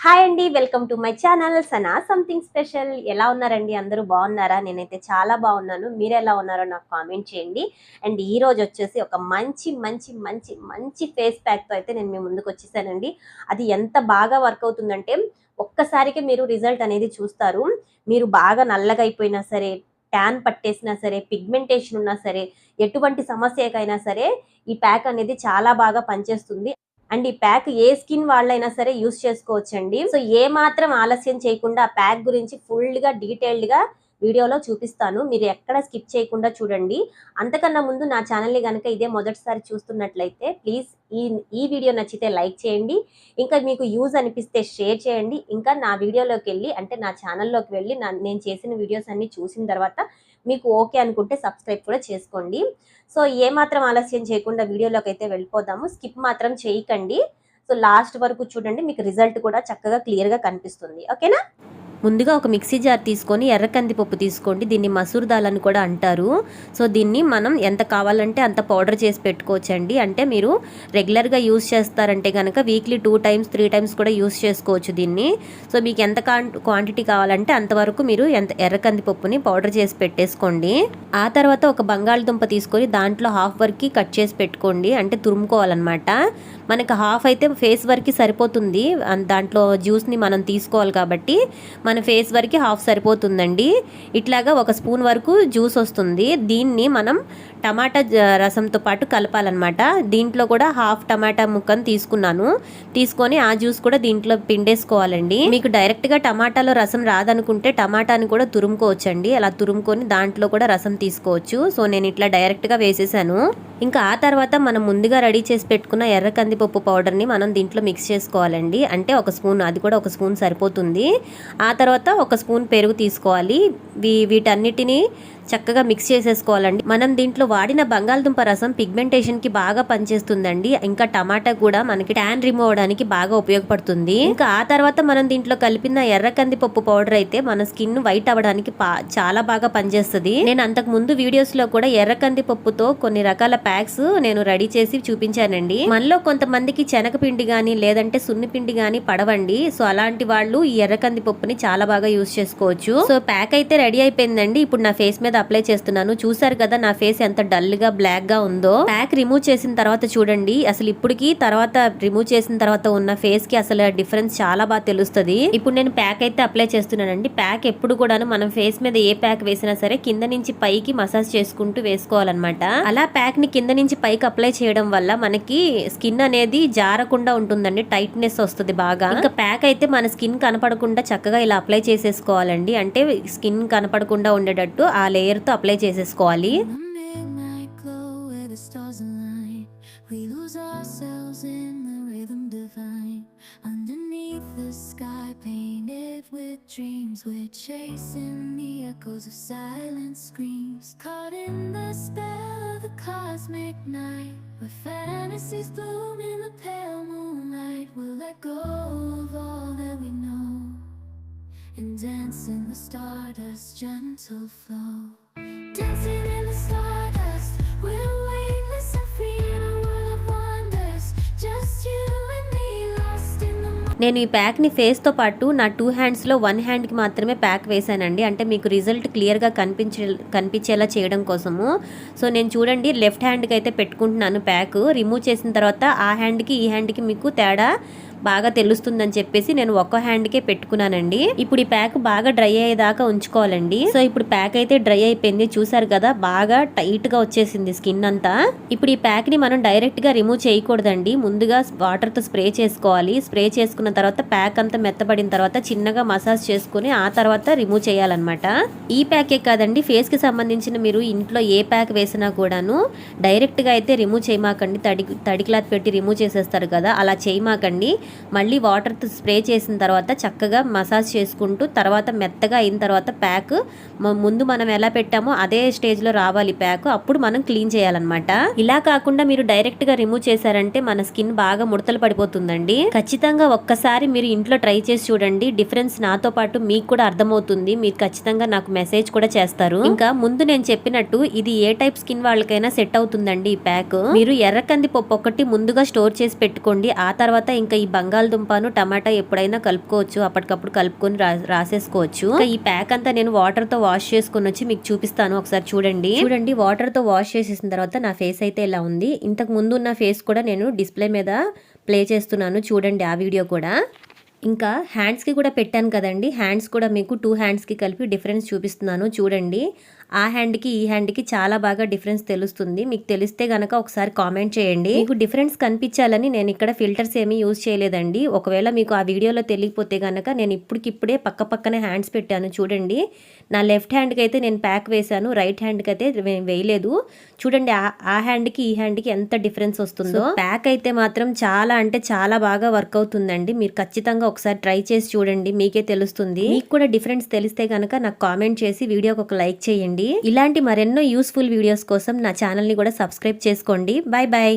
Hi అండి, welcome to my channel Sana something special. ఎలా ఉన్నారండి? అందరూ బాగున్నారా? నేనైతే చాలా బాగున్నాను. మీరు ఎలా ఉన్నారో నాకు కామెంట్ చేయండి. అండ్ ఈ రోజు వచ్చేసి ఒక మంచి మంచి మంచి మంచి ఫేస్ ప్యాక్తో అయితే నేను మీ ముందుకు వచ్చేసానండి. అది ఎంత బాగా వర్క్ అవుతుందంటే ఒక్కసారికి మీరు రిజల్ట్ అనేది చూస్తారు. మీరు బాగా నల్లగా అయిపోయినా సరే, ట్యాన్ పట్టేసినా సరే, పిగ్మెంటేషన్ ఉన్నా సరే, ఎటువంటి సమస్యకైనా సరే ఈ ప్యాక్ అనేది చాలా బాగా పనిచేస్తుంది. అండ్ ఈ ప్యాక్ ఏ స్కిన్ వాళ్ళైనా సరే యూస్ చేసుకోవచ్చండి. సో ఏ మాత్రం ఆలస్యం చేయకుండా ఆ ప్యాక్ గురించి ఫుల్ గా డీటెయిల్డ్ గా వీడియోలో చూపిస్తాను. మీరు ఎక్కడ స్కిప్ చేయకుండా చూడండి. అంతకన్నా ముందు నా ఛానల్ని కనుక ఇదే మొదటిసారి చూస్తున్నట్లయితే ప్లీజ్ ఈ వీడియో నచ్చితే లైక్ చేయండి. ఇంకా మీకు యూజ్ అనిపిస్తే షేర్ చేయండి. ఇంకా నా వీడియోలోకి వెళ్ళి అంటే నా ఛానల్లోకి వెళ్ళి నేను చేసిన వీడియోస్ అన్ని చూసిన తర్వాత మీకు ఓకే అనుకుంటే సబ్స్క్రైబ్ కూడా చేసుకోండి. సో ఏమాత్రం ఆలస్యం చేయకుండా వీడియోలోకి అయితే వెళ్ళిపోదాము. స్కిప్ మాత్రం చేయకండి. సో లాస్ట్ వరకు చూడండి, మీకు రిజల్ట్ కూడా చక్కగా క్లియర్గా కనిపిస్తుంది. ఓకేనా? ముందుగా ఒక మిక్సీ జార్ తీసుకొని ఎర్ర కందిపప్పు తీసుకోండి. దీన్ని మసూర్ దాల్ అని కూడా అంటారు. సో దీన్ని మనం ఎంత కావాలంటే అంత పౌడర్ చేసి పెట్టుకోవచ్చండి. అంటే మీరు రెగ్యులర్గా యూస్ చేస్తారంటే కనుక వీక్లీ 2 times 3 times కూడా యూస్ చేసుకోవచ్చు దీన్ని. సో మీకు ఎంత క్వాంటిటీ కావాలంటే అంతవరకు మీరు ఎర్ర కందిపప్పుని పౌడర్ చేసి పెట్టేసుకోండి. ఆ తర్వాత ఒక బంగాళదుంప తీసుకొని దాంట్లో హాఫ్ వరకు కట్ చేసి పెట్టుకోండి. అంటే తురుముకోవాలన్నమాట. మనకు హాఫ్ అయితే ఫేస్ వరకు సరిపోతుంది. దాంట్లో జ్యూస్ని మనం తీసుకోవాలి కాబట్టి మన ఫేస్ వరకు హాఫ్ సరిపోతుందండి. ఇట్లాగా 1 స్పూన్ వరకు జ్యూస్ వస్తుంది. దీన్ని మనం టమాటా రసంతో పాటు కలపాలన్నమాట. దీంట్లో కూడా హాఫ్ టమాటా ముక్కను తీసుకొని ఆ జ్యూస్ కూడా దీంట్లో పిండేసుకోవాలండి. మీకు డైరెక్ట్గా టమాటాలో రసం రాదనుకుంటే టమాటాని కూడా తురుముకోవచ్చండి. అలా తురుముకొని దాంట్లో కూడా రసం తీసుకోవచ్చు. సో నేను ఇట్లా డైరెక్ట్గా వేసేసాను. ఇంకా ఆ తర్వాత మనం ముందుగా రెడీ చేసి పెట్టుకున్న ఎర్ర కందిపప్పు పౌడర్ని మనం దీంట్లో మిక్స్ చేసుకోవాలండి. అంటే 1 స్పూన్, అది కూడా 1 స్పూన్ సరిపోతుంది. ఆ తర్వాత 1 స్పూన్ పెరుగు తీసుకోవాలి. వీటన్నిటిని చక్కగా మిక్స్ చేసేసుకోవాలండి. మనం దీంట్లో వాడిన బంగాళదుంప రసం పిగ్మెంటేషన్కి బాగా పనిచేస్తుందండి. ఇంకా టమాటా కూడా మనకి ట్యాన్ రిమూవ్ అవడానికి బాగా ఉపయోగపడుతుంది. ఇంకా ఆ తర్వాత మనం దీంట్లో కలిపిన ఎర్ర కందిపప్పు పౌడర్ అయితే మన స్కిన్ వైట్ అవ్వడానికి చాలా బాగా పనిచేస్తుంది. నేను అంతకు ముందు వీడియోస్ లో కూడా ఎర్ర కందిపప్పుతో కొన్ని రకాల ప్యాక్స్ నేను రెడీ చేసి చూపించానండి. మనలో కొంతమందికి శనగపిండి గానీ లేదంటే సున్నిపిండి గానీ పడవండి. సో అలాంటి వాళ్ళు ఈ ఎర్ర కందిపప్పుని చాలా బాగా యూస్ చేసుకోవచ్చు. సో ప్యాక్ అయితే రెడీ అయిపోయిందండి. ఇప్పుడు నా ఫేస్ మీద అప్లై చేస్తున్నాను. చూసారు కదా నా ఫేస్ ఎంత డల్ గా బ్లాక్ గా ఉందో. ప్యాక్ రిమూవ్ చేసిన తర్వాత చూడండి, అసలు ఇప్పటికి తర్వాత రిమూవ్ చేసిన తర్వాత ఉన్న ఫేస్ కి అసలు డిఫరెన్స్ చాలా బాగా తెలుస్తుంది. ఇప్పుడు నేను ప్యాక్ అయితే అప్లై చేస్తున్నానండి. ప్యాక్ ఎప్పుడు కూడాను మనం ఫేస్ మీద ఏ ప్యాక్ వేసినా సరే కింద నుంచి పైకి మసాజ్ చేసుకుంటూ వేసుకోవాలన్నమాట. అలా ప్యాక్ ని కింద నుంచి పైకి అప్లై చేయడం వల్ల మనకి స్కిన్ అనేది జారకుండా ఉంటుందండి. టైట్నెస్ వస్తుంది బాగా. ఇంకా ప్యాక్ అయితే మన స్కిన్ కనపడకుండా చక్కగా ఇలా అప్లై చేసేసుకోవాలండి. అంటే స్కిన్ కనపడకుండా ఉండేటట్టు ఆ లేయర్ తో అప్లై చేసేసుకోవాలి. Dreams we're chasing the echoes of silent screams, caught in the spell of the cosmic night, where fantasies bloom in the pale moonlight. We'll let go of all that we know and dance in the stardust gentle flow. Dancing in the stardust, we're weightless and free in a world of wonders. Just you and me lost in the moment. నేను ఈ pack ని face తో పాటు నా 2 hands లో 1 hand కి మాత్రమే pack వేసానండి. అంటే మీకు రిజల్ట్ క్లియర్ గా కనిపించేలా చేయడం కోసము. సో నేను చూడండి లెఫ్ట్ హ్యాండ్ కి అయితే పెట్టుకుంటున్నాను. ప్యాక్ రిమూవ్ చేసిన తర్వాత ఆ హ్యాండ్ కి ఈ హ్యాండ్ కి మీకు తేడా బాగా తెలుస్తుందని చెప్పేసి నేను ఒక్క హ్యాండ్కే పెట్టుకున్నానండి. ఇప్పుడు ఈ ప్యాక్ బాగా డ్రై అయ్యేదాకా ఉంచుకోవాలండి. సో ఇప్పుడు ప్యాక్ అయితే డ్రై అయిపోయింది. చూసారు కదా బాగా టైట్ గా వచ్చేసింది స్కిన్ అంతా. ఇప్పుడు ఈ ప్యాక్ ని మనం డైరెక్ట్ గా రిమూవ్ చేయకూడదండి. ముందుగా వాటర్ తో స్ప్రే చేసుకోవాలి. స్ప్రే చేసుకున్న తర్వాత ప్యాక్ అంతా మెత్తబడిన తర్వాత చిన్నగా మసాజ్ చేసుకుని ఆ తర్వాత రిమూవ్ చేయాలన్నమాట. ఈ ప్యాకే కాదండి, ఫేస్ కి సంబంధించిన మీరు ఇంట్లో ఏ ప్యాక్ వేసినా కూడాను డైరెక్ట్ గా అయితే రిమూవ్ చేయమాకండి. తడి క్లాత్ పెట్టి రిమూవ్ చేసేస్తారు కదా, అలా చేయమాకండి. మళ్ళీ వాటర్తో స్ప్రే చేసిన తర్వాత చక్కగా మసాజ్ చేసుకుంటూ తర్వాత మెత్తగా అయిన తర్వాత ప్యాక్ ముందు మనం ఎలా పెట్టామో అదే స్టేజ్లో రావాలి ప్యాక్. అప్పుడు మనం క్లీన్ చేయాలన్నమాట. ఇలా కాకుండా మీరు డైరెక్ట్గా రిమూవ్ చేశారంటే మన స్కిన్ బాగా ముడతలు పడిపోతుందండి. ఖచ్చితంగా ఒక్కసారి మీరు ఇంట్లో ట్రై చేసి చూడండి. డిఫరెన్స్ నాతో పాటు మీకు కూడా అర్థమవుతుంది. మీరు ఖచ్చితంగా నాకు మెసేజ్ కూడా చేస్తారు. ఇంకా ముందు నేను చెప్పినట్టు ఇది ఏ టైప్ స్కిన్ వాళ్ళకైనా సెట్ అవుతుందండి ఈ ప్యాక్. మీరు ఎర్ర కందిపప్పు ఒకటి ముందుగా స్టోర్ చేసి పెట్టుకోండి. ఆ తర్వాత ఇంకా ఈ బంగాళదుంపను టమాటా ఎప్పుడైనా కలుపుకోవచ్చు, అప్పటికప్పుడు కలుపుకొని రాసేసుకోవచ్చు. ఈ ప్యాక్ అంతా నేను వాటర్ తో వాష్ చేసుకుని వచ్చి మీకు చూపిస్తాను, ఒకసారి చూడండి. వాటర్ తో వాష్ చేసేసిన తర్వాత నా ఫేస్ అయితే ఇలా ఉంది. ఇంతకు ముందు ఉన్న ఫేస్ కూడా నేను డిస్ప్లే మీద ప్లే చేస్తున్నాను, చూడండి ఆ వీడియో కూడా. ఇంకా హ్యాండ్స్కి కూడా పెట్టాను కదండి, హ్యాండ్స్ కూడా మీకు 2 హ్యాండ్స్కి కలిపి డిఫరెన్స్ చూపిస్తున్నాను చూడండి. ఆ హ్యాండ్కి ఈ హ్యాండ్కి చాలా బాగా డిఫరెన్స్ తెలుస్తుంది. మీకు తెలిస్తే గనక ఒకసారి కామెంట్ చేయండి. మీకు డిఫరెన్స్ కనిపించాలని నేను ఇక్కడ ఫిల్టర్స్ ఏమీ యూజ్ చేయలేదండి. ఒకవేళ మీకు ఆ వీడియోలో తెలియకపోతే గనక నేను ఇప్పటికిప్పుడే పక్కనే హ్యాండ్స్ పెట్టాను చూడండి. నా లెఫ్ట్ హ్యాండ్కి అయితే నేను ప్యాక్ వేశాను, రైట్ హ్యాండ్కి అయితే వేయలేదు. చూడండి ఆ హ్యాండ్కి ఈ హ్యాండ్కి ఎంత డిఫరెన్స్ వస్తుందో. ప్యాక్ అయితే మాత్రం చాలా అంటే చాలా బాగా వర్క్ అవుతుందండి. మీరు ఖచ్చితంగా ఒకసారి ట్రై చేసి చూడండి, మీకే తెలుస్తుంది. మీకు కూడా డిఫరెన్స్ తెలిస్తే గనక నాకు కామెంట్ చేసి వీడియోకి ఒక లైక్ చేయండి. ఇలాంటి మరెన్నో యూస్ఫుల్ వీడియోస్ కోసం నా ఛానల్ ని కూడా సబ్స్క్రైబ్ చేసుకోండి. Bye bye.